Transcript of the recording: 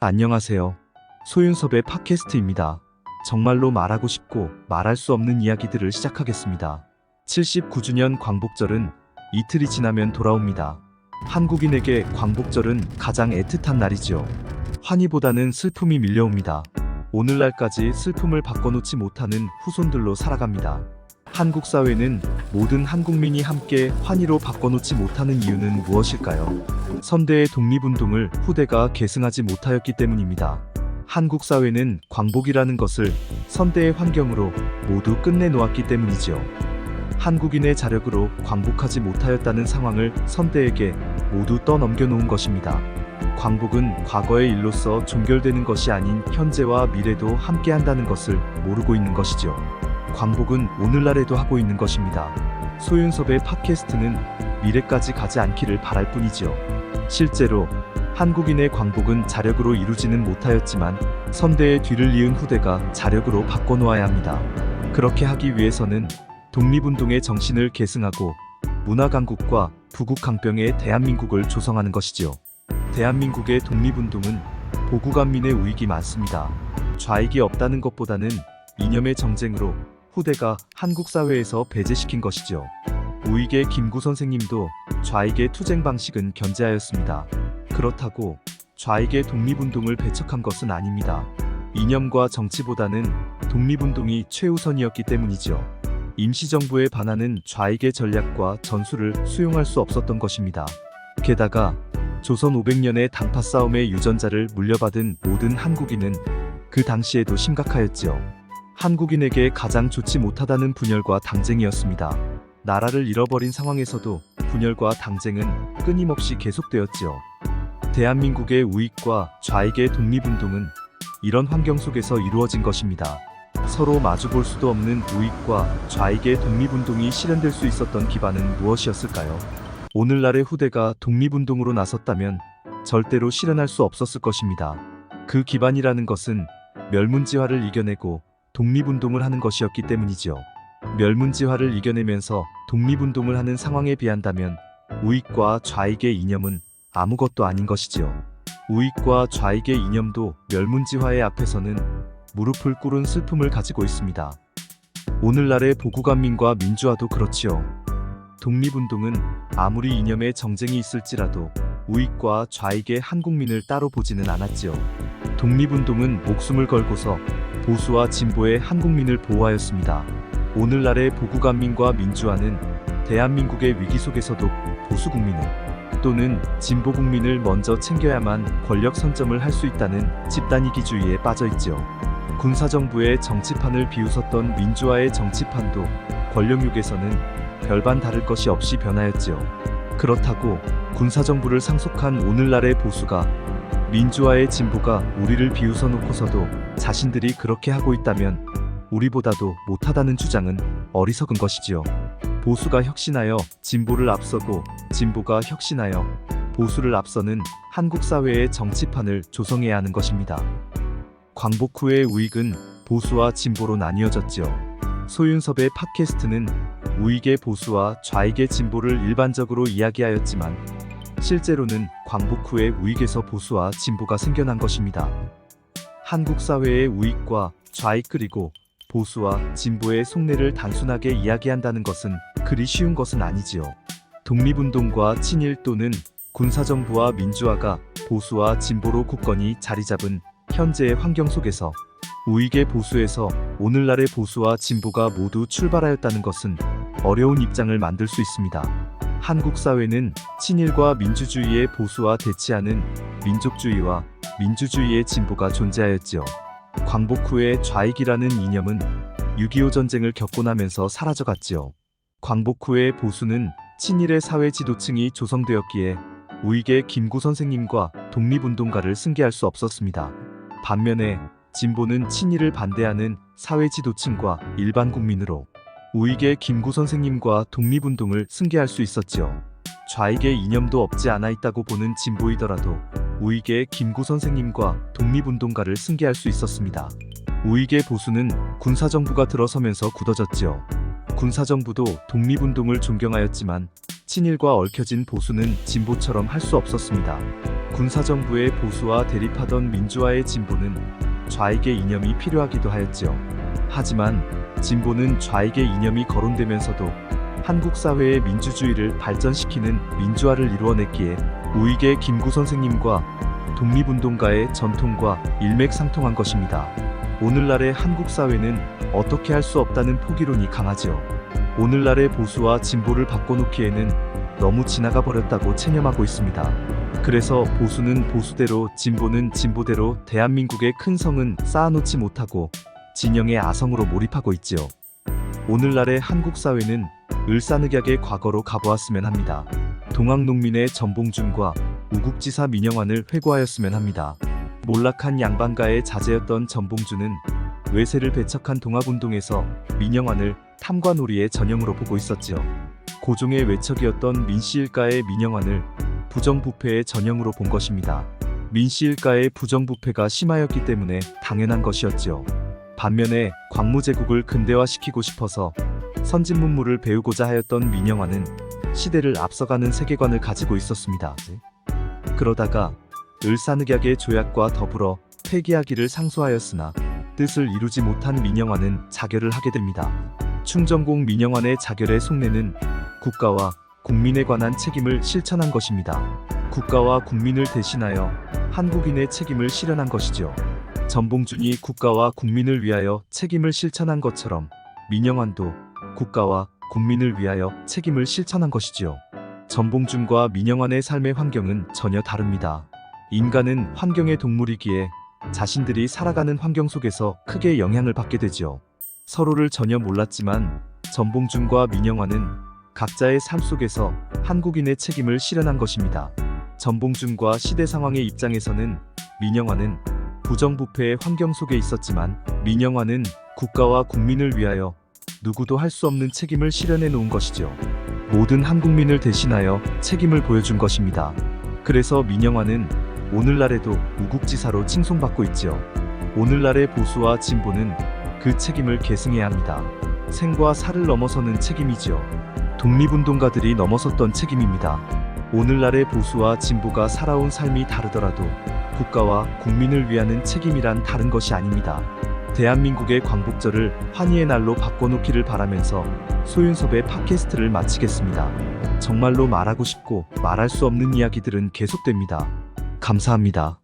안녕하세요. 소윤섭의 팟캐스트입니다. 정말로 말하고 싶고 말할 수 없는 이야기들을 시작하겠습니다. 79주년 광복절은 이틀이 지나면 돌아옵니다. 한국인에게 광복절은 가장 애틋한 날이지요. 환희보다는 슬픔이 밀려옵니다. 오늘날까지 슬픔을 바꿔놓지 못하는 후손들로 살아갑니다. 한국 사회는 모든 한국민이 함께 환희로 바꿔놓지 못하는 이유는 무엇일까요? 선대의 독립운동을 후대가 계승하지 못하였기 때문입니다. 한국 사회는 광복이라는 것을 선대의 환경으로 모두 끝내놓았기 때문이지요. 한국인의 자력으로 광복하지 못하였다는 상황을 선대에게 모두 떠넘겨놓은 것입니다. 광복은 과거의 일로서 종결되는 것이 아닌 현재와 미래도 함께한다는 것을 모르고 있는 것이죠. 광복은 오늘날에도 하고 있는 것입니다. 소윤섭의 팟캐스트는 미래까지 가지 않기를 바랄 뿐이지요. 실제로 한국인의 광복은 자력으로 이루지는 못하였지만 선대의 뒤를 이은 후대가 자력으로 바꿔놓아야 합니다. 그렇게 하기 위해서는 독립운동의 정신을 계승하고 문화강국과 부국강병의 대한민국을 조성하는 것이지요. 대한민국의 독립운동은 보국안민의 우익이 많습니다. 좌익이 없다는 것보다는 이념의 정쟁으로 후대가 한국 사회에서 배제시킨 것이죠. 우익의 김구 선생님도 좌익의 투쟁 방식은 견제하였습니다. 그렇다고 좌익의 독립운동을 배척한 것은 아닙니다. 이념과 정치보다는 독립운동이 최우선이었기 때문이죠. 임시정부에 반하는 좌익의 전략과 전술을 수용할 수 없었던 것입니다. 게다가 조선 500년의 당파 싸움의 유전자를 물려받은 모든 한국인은 그 당시에도 심각하였지요. 한국인에게 가장 좋지 못하다는 분열과 당쟁이었습니다. 나라를 잃어버린 상황에서도 분열과 당쟁은 끊임없이 계속되었지요. 대한민국의 우익과 좌익의 독립운동은 이런 환경 속에서 이루어진 것입니다. 서로 마주볼 수도 없는 우익과 좌익의 독립운동이 실현될 수 있었던 기반은 무엇이었을까요? 오늘날의 후대가 독립운동으로 나섰다면 절대로 실현할 수 없었을 것입니다. 그 기반이라는 것은 멸문지화를 이겨내고 독립운동을 하는 것이었기 때문이죠. 멸문지화를 이겨내면서 독립운동을 하는 상황에 비한다면 우익과 좌익의 이념은 아무것도 아닌 것이지요. 우익과 좌익의 이념도 멸문지화의 앞에서는 무릎을 꿇은 슬픔을 가지고 있습니다. 오늘날의 보국안민과 민주화도 그렇지요. 독립운동은 아무리 이념의 정쟁이 있을지라도 우익과 좌익의 한국민을 따로 보지는 않았지요. 독립운동은 목숨을 걸고서 보수와 진보의 한국민을 보호하였습니다. 오늘날의 보국안민과 민주화는 대한민국의 위기 속에서도 보수국민을 또는 진보국민을 먼저 챙겨야만 권력 선점을 할 수 있다는 집단이기주의에 빠져있지요. 군사정부의 정치판을 비웃었던 민주화의 정치판도 권력욕에서는 별반 다를 것이 없이 변하였지요. 그렇다고 군사정부를 상속한 오늘날의 보수가 민주화의 진보가 우리를 비웃어 놓고서도 자신들이 그렇게 하고 있다면 우리보다도 못하다는 주장은 어리석은 것이지요. 보수가 혁신하여 진보를 앞서고 진보가 혁신하여 보수를 앞서는 한국 사회의 정치판을 조성해야 하는 것입니다. 광복 후의 우익은 보수와 진보로 나뉘어졌지요. 소윤섭의 팟캐스트는 우익의 보수와 좌익의 진보를 일반적으로 이야기하였지만 실제로는 광복 후에 우익에서 보수와 진보가 생겨난 것입니다. 한국 사회의 우익과 좌익 그리고 보수와 진보의 속내를 단순하게 이야기한다는 것은 그리 쉬운 것은 아니지요. 독립운동과 친일 또는 군사정부와 민주화가 보수와 진보로 굳건히 자리잡은 현재의 환경 속에서 우익의 보수에서 오늘날의 보수와 진보가 모두 출발하였다는 것은 어려운 입장을 만들 수 있습니다. 한국 사회는 친일과 민주주의의 보수와 대치하는 민족주의와 민주주의의 진보가 존재하였지요. 광복 후에 좌익이라는 이념은 6.25 전쟁을 겪고 나면서 사라져갔지요. 광복 후에 보수는 친일의 사회 지도층이 조성되었기에 우익의 김구 선생님과 독립운동가를 승계할 수 없었습니다. 반면에 진보는 친일을 반대하는 사회 지도층과 일반 국민으로 우익의 김구 선생님과 독립운동을 승계할 수 있었지요. 좌익의 이념도 없지 않아 있다고 보는 진보이더라도 우익의 김구 선생님과 독립운동가를 승계할 수 있었습니다. 우익의 보수는 군사정부가 들어서면서 굳어졌지요. 군사정부도 독립운동을 존경하였지만 친일과 얽혀진 보수는 진보처럼 할 수 없었습니다. 군사정부의 보수와 대립하던 민주화의 진보는 좌익의 이념이 필요하기도 하였지요. 하지만 진보는 좌익의 이념이 거론되면서도 한국 사회의 민주주의를 발전시키는 민주화를 이루어냈기에 우익의 김구 선생님과 독립운동가의 전통과 일맥상통한 것입니다. 오늘날의 한국 사회는 어떻게 할 수 없다는 포기론이 강하지요. 오늘날의 보수와 진보를 바꿔놓기에는 너무 지나가 버렸다고 체념하고 있습니다. 그래서 보수는 보수대로, 진보는 진보대로 대한민국의 큰 성은 쌓아놓지 못하고 진영의 아성으로 몰입하고 있지요. 오늘날의 한국 사회는 을사늑약의 과거로 가보았으면 합니다. 동학농민의 전봉준과 우국지사 민영환을 회고하였으면 합니다. 몰락한 양반가의 자제였던 전봉준은 외세를 배척한 동학운동에서 민영환을 탐관오리의 전형으로 보고 있었지요. 고종의 외척이었던 민씨일가의 민영환을 부정부패의 전형으로 본 것입니다. 민씨일가의 부정부패가 심하였기 때문에 당연한 것이었지요. 반면에 광무제국을 근대화시키고 싶어서 선진문물을 배우고자 하였던 민영환은 시대를 앞서가는 세계관을 가지고 있었습니다. 그러다가 을사늑약의 조약과 더불어 폐기하기를 상소하였으나 뜻을 이루지 못한 민영환은 자결을 하게 됩니다. 충정공 민영환의 자결의 속내는 국가와 국민에 관한 책임을 실천한 것입니다. 국가와 국민을 대신하여 한국인의 책임을 실현한 것이죠. 전봉준이 국가와 국민을 위하여 책임을 실천한 것처럼 민영환도 국가와 국민을 위하여 책임을 실천한 것이지요. 전봉준과 민영환의 삶의 환경은 전혀 다릅니다. 인간은 환경의 동물이기에 자신들이 살아가는 환경 속에서 크게 영향을 받게 되지요. 서로를 전혀 몰랐지만 전봉준과 민영환은 각자의 삶 속에서 한국인의 책임을 실현한 것입니다. 전봉준과 시대 상황의 입장에서는 민영환은 부정부패의 환경 속에 있었지만 민영환은 국가와 국민을 위하여 누구도 할 수 없는 책임을 실현해 놓은 것이죠. 모든 한국민을 대신하여 책임을 보여준 것입니다. 그래서 민영환은 오늘날에도 우국지사로 칭송받고 있지요. 오늘날의 보수와 진보는 그 책임을 계승해야 합니다. 생과 사를 넘어서는 책임이지요. 독립운동가들이 넘어섰던 책임입니다. 오늘날의 보수와 진보가 살아온 삶이 다르더라도 국가와 국민을 위하는 책임이란 다른 것이 아닙니다. 대한민국의 광복절을 환희의 날로 바꿔놓기를 바라면서 소윤섭의 팟캐스트를 마치겠습니다. 정말로 말하고 싶고 말할 수 없는 이야기들은 계속됩니다. 감사합니다.